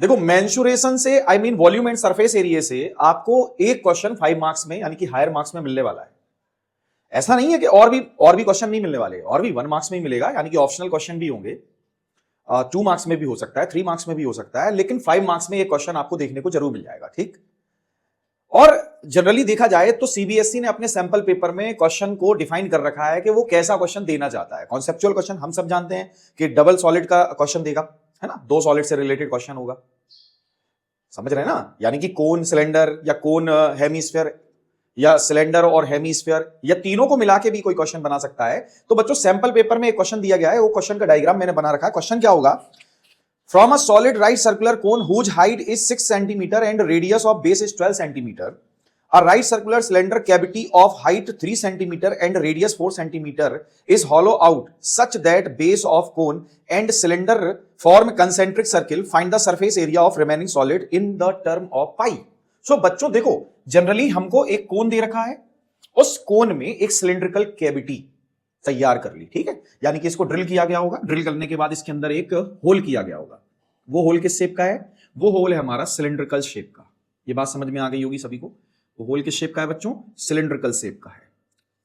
देखो मेंसुरेशन से I mean volume and surface area से आपको एक क्वेश्चन 5 मार्क्स में यानी कि हायर मार्क्स में मिलने वाला है। ऐसा नहीं है कि और भी क्वेश्चन नहीं मिलने वाले, और भी 1 मार्क्स में ही मिलेगा, यानी कि ऑप्शनल क्वेश्चन भी होंगे, 2 मार्क्स में भी हो सकता है, 3 मार्क्स में भी हो सकता है, लेकिन 5 मार्क्स में ये क्वेश्चन आपको देखने को जरूर मिल जाएगा। ठीक। और जनरली देखा जाए तो सीबीएसई ने अपने सैंपल पेपर में क्वेश्चन को डिफाइन कर रखा है कि वो कैसा क्वेश्चन देना चाहता है। कॉन्सेप्चुअल क्वेश्चन हम सब जानते हैं कि डबल सॉलिड का क्वेश्चन देगा, है ना, 2 सॉलिड से रिलेटेड क्वेश्चन होगा, समझ रहे हैं ना, यानी कि कोन सिलेंडर या कोन हेमीस्फीयर या सिलेंडर और हेमीस्फीयर या तीनों को मिला के भी कोई क्वेश्चन बना सकता है। तो बच्चों सैंपल पेपर में एक क्वेश्चन दिया गया है, वो क्वेश्चन का डायग्राम मैंने बना रखा है। क्वेश्चन क्या होगा, from a solid right circular cone whose height is 6 centimetre and radius of base is 12 centimetre, a right circular cylinder cavity of height 3 centimeter and radius 4 centimeter is hollow out such that base of cone and cylinder form concentric circle. Find the surface area of remaining solid in the term of pi. So बच्चों देखो generally हमको एक कोन दे रखा है, उस कोन में एक cylindrical cavity तैयार कर ली, ठीक है, यानी कि इसको ड्रिल किया गया होगा, ड्रिल करने के बाद इसके अंदर एक होल किया गया होगा। वो होल किस शेप का है, वो होल है हमारा सिलेंड्रिकल शेप का। ये बात समझ में आ गई होगी सभी को। वो होल किस शेप का है बच्चों, सिलेंड्रिकल शेप का है।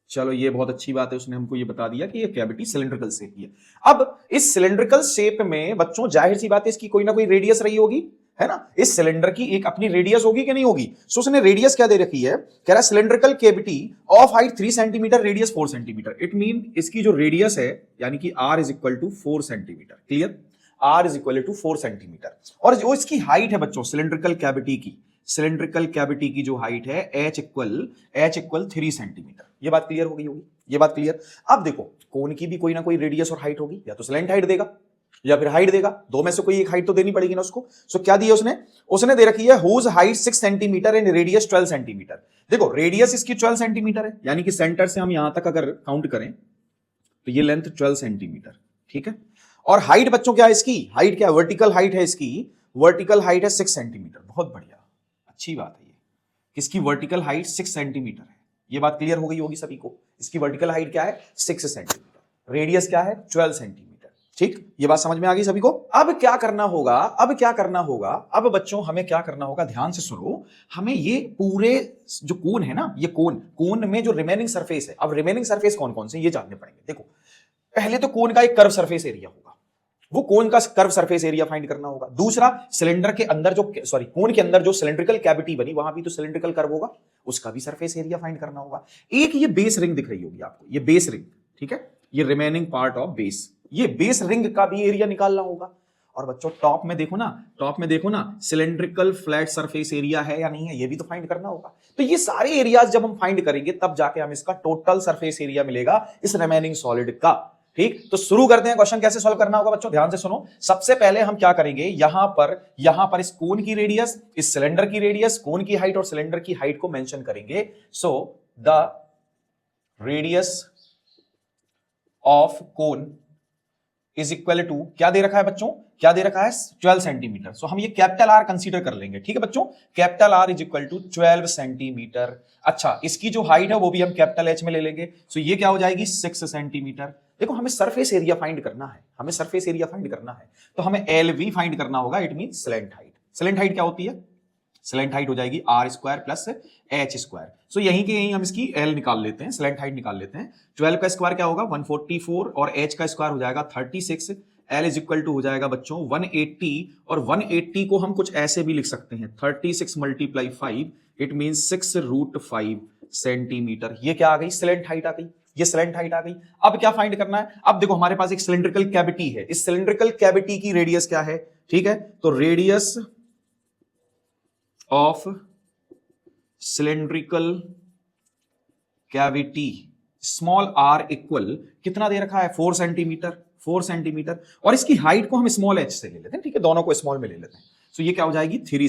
चलो ये बहुत अच्छी बात है, उसने हमको ये बता दिया कि ये कैविटी सिलेंड्रिकल शेप की है। अब इस सिलेंड्रिकल शेप में बच्चों जाहिर सी बात है इसकी कोई ना कोई रेडियस रही होगी, है ना, इस सिलेंडर की एक अपनी रेडियस होगी कि नहीं होगी। सो उसने रेडियस क्या दे रखी है, कह रहा है cylindrical cavity of height 3 centimetre radius 4 centimetre. It mean इसकी जो रेडियस है यानी कि r is equal to 4 centimetre. Clear, r is equal to 4 centimetre. और जो इसकी हाइट है बच्चों सिलेंड्रिकल कैविटी की, सिलेंड्रिकल कैविटी की जो हाइट है h इक्वल 3 सेंटीमीटर। ये बात क्लियर हो गई होगी, ये बात क्लियर। अब देखो कोन की भी कोई ना कोई रेडियस और हाइट होगी, या तो स्लेंट हाइट देगा या फिर हाइट देगा, दो में से कोई एक हाइट तो देनी पड़ेगी ना उसको। सो क्या दिया उसने दे रखी है whose height 6 centimetre and radius 12 centimetre. देखो रेडियस इसकी 12 सेंटीमीटर है, यानी कि सेंटर से हम यहां तक अगर काउंट करें तो ये लेंथ 12 सेंटीमीटर, ठीक है। और हाइट बच्चों क्या है इसकी, हाइट क्या है, वर्टिकल हाइट है इसकी, वर्टिकल हाइट है 6 सेंटीमीटर। बहुत बढ़िया, अच्छी बात है ये, किसकी वर्टिकल हाइट 6 सेंटीमीटर है। ये बात क्लियर हो गई होगी सभी को, इसकी वर्टिकल हाइट क्या है 6 सेंटीमीटर, रेडियस क्या है 12 सेंटीमीटर। ठीक, ये बात समझ में आ गई सभी को। अब क्या करना होगा, अब बच्चों हमें क्या करना होगा, ध्यान से सुनो। हमें ये पूरे जो कोन है ना, ये कोन में जो रिमेनिंग सरफेस है, अब रिमेनिंग सरफेस कौन कौन से ये जानने पड़ेंगे। देखो पहले तो कोन का एक कर्व सरफेस एरिया होगा, वो कोन का कर्व सरफेस एरिया फाइंड करना होगा। दूसरा सिलेंडर के अंदर जो कोन के अंदर जो सिलेंड्रिकल कैविटी बनी वहां भी तो सिलेंड्रिकल कर्व होगा, उसका भी सरफेस एरिया फाइंड करना होगा। एक ये बेस रिंग दिख रही होगी आपको, ये बेस रिंग, ठीक है, ये रिमेनिंग पार्ट ऑफ बेस, ये बेस रिंग का भी एरिया निकालना होगा। और बच्चों टॉप में देखो ना सिलेंड्रिकल फ्लैट सरफेस एरिया है या नहीं है, ये भी तो फाइंड करना होगा। तो ये सारे एरियाज जब हम फाइंड करेंगे तब जाके हम इसका टोटल सरफेस एरिया मिलेगा इस रिमेनिंग सॉलिड का। ठीक, तो शुरू करते हैं। क्वेश्चन कैसे सॉल्व करना होगा बच्चों, ध्यान से सुनो। सबसे पहले हम क्या करेंगे, यहां पर इस कोन की रेडियस, इस सिलेंडर की रेडियस, कोन की हाइट और सिलेंडर की हाइट को मेंशन करेंगे। So the radius of cone is equal to, क्या दे रखा है बच्चों, क्या दे रखा है 12 सेंटीमीटर। सो हम ये कैपिटल आर कंसीडर कर लेंगे, ठीक है बच्चों, capital R is equal to 12 centimetre. अच्छा, इसकी जो हाइट है वो भी हम कैपिटल एच में ले लेंगे। सो ये क्या हो जाएगी 6 सेंटीमीटर। देखो हमें सरफेस एरिया फाइंड करना है, तो हमें एल वी फाइंड करना होगा, it mean slant height. Slant height क्या होती है, स्लेंट हाइट हो जाएगी R square plus H square. So यहीं के यहीं हम इसकी एल निकाल लेते हैं, स्लेंट हाइट निकाल लेते हैं। 12 का स्क्वायर क्या होगा 144 और एच का स्क्वायर हो जाएगा 36। एल इज इक्वल टू हो जाएगा बच्चों 180, और 180 को हम कुछ ऐसे भी लिख सकते हैं 36 मल्टीप्लाई 5, इट मीन 6√5 सेंटीमीटर। ये क्या आ गई, स्लेंट हाइट आ गई, ये स्लेंट हाइट आ गई। अब क्या फाइंड करना है, अब देखो हमारे पास एक सिलेंड्रिकल कैविटी है, इस सिलेंड्रिकल कैविटी की रेडियस क्या है, ठीक है, तो radius of cylindrical cavity small r equal कितना दे रखा है 4 सेंटीमीटर, और इसकी हाइट को हम स्मॉल एच से ले लेते हैं, ठीक है, दोनों को स्मॉल में ले लेते हैं। सो ये क्या हो जाएगी 3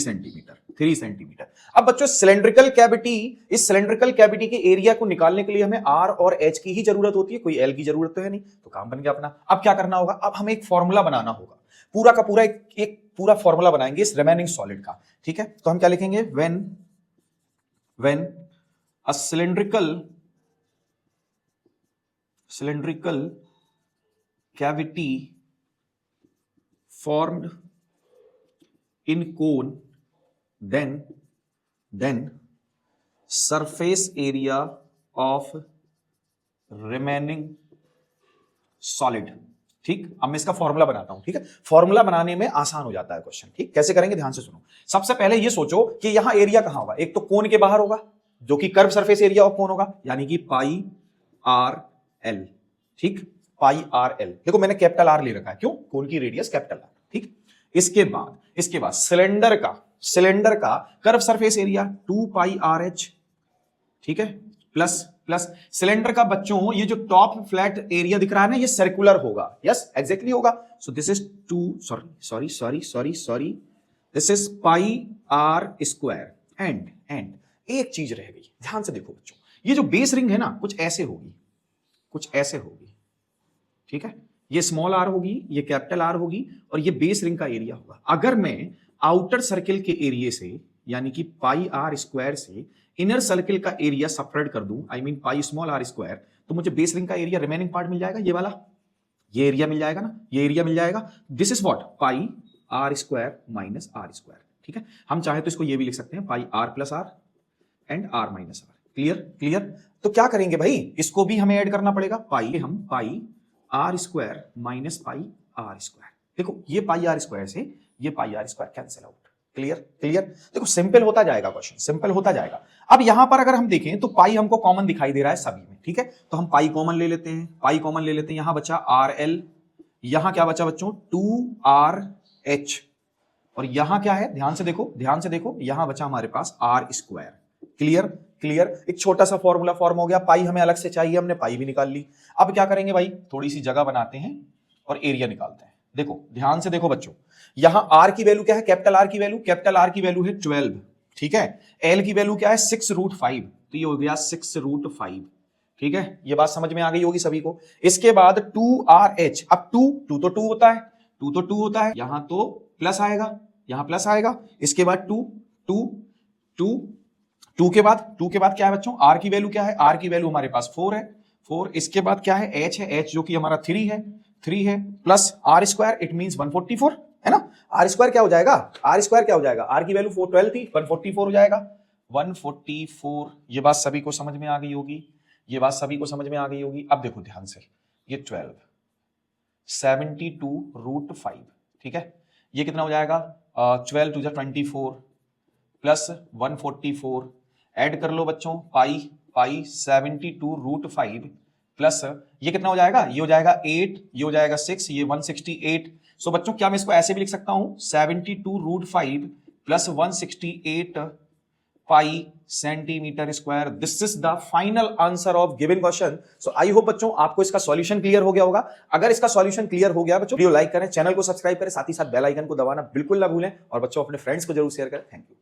सेंटीमीटर। अब बच्चों सिलेंड्रिकल कैविटी, इस सिलेंड्रिकल कैविटी के एरिया को निकालने के लिए हमें आर और एच की ही जरूरत होती है, कोई एल की जरूरत तो है नहीं, तो काम बन गया अपना। अब क्या करना होगा, अब हमें एक फॉर्मूला बनाना होगा, पूरा का पूरा एक पूरा फॉर्मूला बनाएंगे इस रिमेनिंग सॉलिड का, ठीक है। तो हम क्या लिखेंगे, when a cylindrical cavity formed in cone then surface area of remaining solid. ठीक, अब मैं इसका फॉर्मूला बनाता हूं। ठीक है, फॉर्मूला बनाने में आसान हो जाता है क्वेश्चन। ठीक, कैसे करेंगे ध्यान से सुनो। सबसे पहले ये सोचो कि यहां एरिया कहां होगा। एक तो कोन के बाहर होगा जो कि curve surface area of cone होगा, यानी कि पाई आर एल। ठीक, पाई आर एल। देखो मैंने कैपिटल आर ले रखा है, क्यों? कोन की रेडियस कैपिटल आर। ठीक, इसके बाद सिलेंडर का कर्व सरफेस एरिया 2 पाई आर एच। ठीक है, प्लस सिलेंडर का बच्चों ये जो टॉप फ्लैट एरिया दिख रहा है ना, ये सर्कुलर होगा। यस, एग्जैक्टली होगा। So this is 2 sorry this is pi are square. And एक चीज रह गई, ध्यान से देखो बच्चों, ये जो बेस रिंग है ना, कुछ ऐसे होगी। ठीक है, ये स्मॉल आर होगी, ये कैपिटल आर होगी, और ये बेस रिंग का एरिया होगा। अगर मैं आउटर सर्किल के एरिया से, यानी कि पाई आर स्क्वायर से इनर सर्किल का एरिया सपरेट कर दूं, I mean pi small r square, तो मुझे बेस रिंग का एरिया रिमेनिंग पार्ट मिल जाएगा, ये वाला, ये एरिया मिल जाएगा ना, ये एरिया मिल जाएगा। This is what, pi are square minus r square. ठीक है, हम चाहे तो इसको ये भी लिख सकते हैं, pi R plus R and R minus R. Clear? तो क्या करेंगे भाई, इसको भी हमें ऐड करना पड़ेगा। Pi are square minus pi are square. देखो ये पाई आर स्क्वायर से ये pi are square cancel out. Clear? देखो सिंपल होता जाएगा क्वेश्चन, सिंपल होता जाएगा। अब यहां पर अगर हम देखें तो पाई हमको कॉमन दिखाई दे रहा है सभी में। ठीक है, तो हम पाई कॉमन ले लेते हैं। यहां बचा आर एल, यहां क्या बचा बच्चों, 2 RH, और यहां क्या है, ध्यान से देखो, यहां बचा हमारे पास आर स्क्वायर। क्लियर? एक छोटा सा फॉर्मूला फॉर्म हो गया। पाई हमें अलग से चाहिए, हमने पाई भी निकाल ली। अब क्या करेंगे भाई, थोड़ी सी जगह बनाते हैं और एरिया निकालते हैं। देखो ध्यान से देखो बच्चों, यहां आर की वैल्यू क्या है, कैपिटल आर की वैल्यू है 12। ठीक है, एल की वैल्यू क्या है, 6√5, तो ये हो गया 6√5। ठीक है, ये बात समझ में आ गई होगी सभी को। इसके बाद 2RH, अब 2 तो 2 होता है, यहां तो प्लस आएगा, इसके बाद 2 के बाद क्या है बच्चों, आर की वैल्यू क्या है, आर की वैल्यू हमारे पास 4 है, 4। इसके बाद क्या है, H जो कि हमारा 3 है, plus r square, it means 144 है ना। आर स्क्वायर क्या हो जाएगा, आर की वैल्यू 412 थी, 144 हो जाएगा, 144। ये बात सभी को समझ में आ गई होगी। अब देखो ध्यान से, ये 12 72√5। ठीक है, ये कितना हो जाएगा, 12 2 24 प्लस 144, ऐड कर लो बच्चों, पाई 72√5 प्लस ये कितना हो जाएगा, ये हो जाएगा 8, ये हो जाएगा 6, ये 168। सो बच्चों क्या मैं इसको ऐसे भी लिख सकता हूं, 72√5 plus 168 pi centimetre square. This is the final answer of given question. So I hope बच्चों आपको इसका सॉल्यूशन क्लियर हो गया होगा। अगर इसका सॉल्यूशन क्लियर हो गया बच्चों, वीडियो लाइक करें, चैनल को सब्सक्राइब करें, साथ ही साथ बेल आइकन को दबाना बिल्कुल ना भूलें, और बच्चों अपने फ्रेंड्स को जरूर शेयर करें। Thank you.